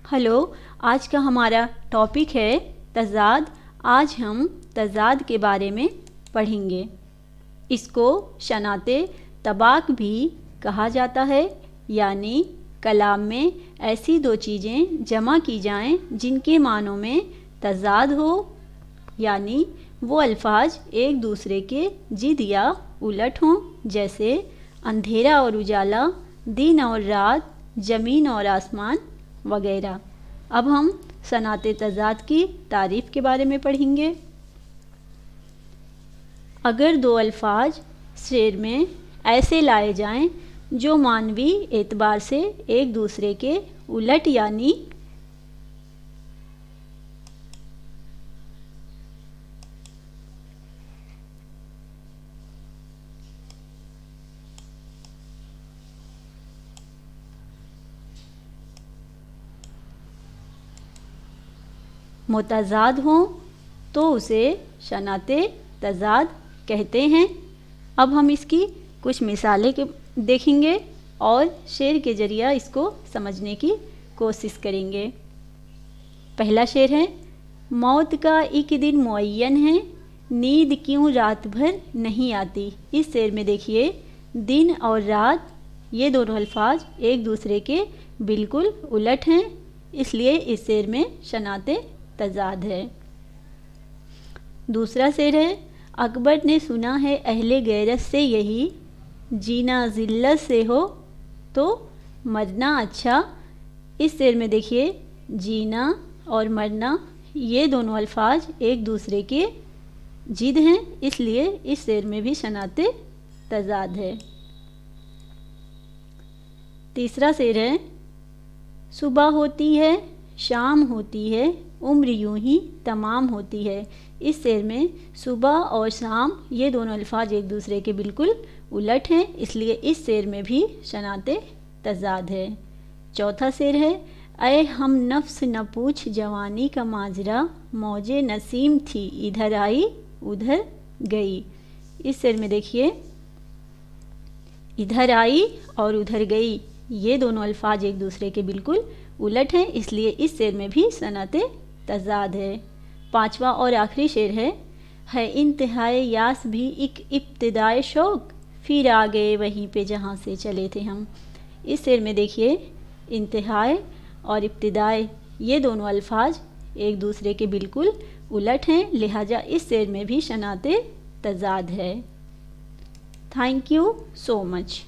Hello, आज का हमारा टॉपिक है तज़ाद। आज हम तज़ाद के बारे में पढ़ेंगे। इसको शनाते तबाक भी कहा जाता है, यानी कलाम में ऐसी दो चीज़ें जमा की जाएं जिनके मानों में तज़ाद हो, यानी वो अल्फाज एक दूसरे के जिद या उलट हों, जैसे अंधेरा और उजाला, दिन और रात, ज़मीन और आसमान वगैरह। अब हम सनाते तज़ाद की तारीफ़ के बारे में पढ़ेंगे। अगर दो अल्फाज शेर में ऐसे लाए जाएं जो मानवी एतबार से एक दूसरे के उलट यानी मुतज़ाद हों तो उसे शनाते तज़ाद कहते हैं। अब हम इसकी कुछ मिसालें देखेंगे और शेर के ज़रिए इसको समझने की कोशिश करेंगे। पहला शेर है, मौत का एक दिन मुअय्यन है, नींद क्यों रात भर नहीं आती। इस शेर में देखिए, दिन और रात ये दोनों अल्फाज एक दूसरे के बिल्कुल उलट हैं, इसलिए इस शेर में शनाते तज़ाद है। दूसरा शेर है, अकबर ने सुना है अहले गैरत से यही, जीना ज़िल्लत से हो तो मरना अच्छा। इस शेर में देखिए, जीना और मरना ये दोनों अल्फाज एक दूसरे के जिद हैं, इसलिए इस शेर में भी शनाते तज़ाद है। तीसरा शेर है, सुबह होती है शाम होती है, उम्र यूं ही तमाम होती है। इस शेर में सुबह और शाम ये दोनों अल्फाज एक दूसरे के बिल्कुल उलट हैं, इसलिए इस शेर में भी शनाते तज़ाद है। चौथा शेर है, ऐ हम नफ्स न पूछ जवानी का माजरा, मौजे नसीम थी इधर आई उधर गई। इस शेर में देखिए, इधर आई और उधर गई ये दोनों अल्फाज एक दूसरे के बिल्कुल उलट हैं, इसलिए इस शेर में भी सनाते तज़ाद है। पांचवा और आखिरी शेर है इंतहाए यास भी एक इब्तिदाए शौक, फिर आ गए वहीं पे जहाँ से चले थे हम। इस शेर में देखिए, इंतहाए और इब्तिदाए ये दोनों अल्फाज एक दूसरे के बिल्कुल उलट हैं, लिहाजा इस शेर में भी शनाते तज़ाद है। Thank you so much.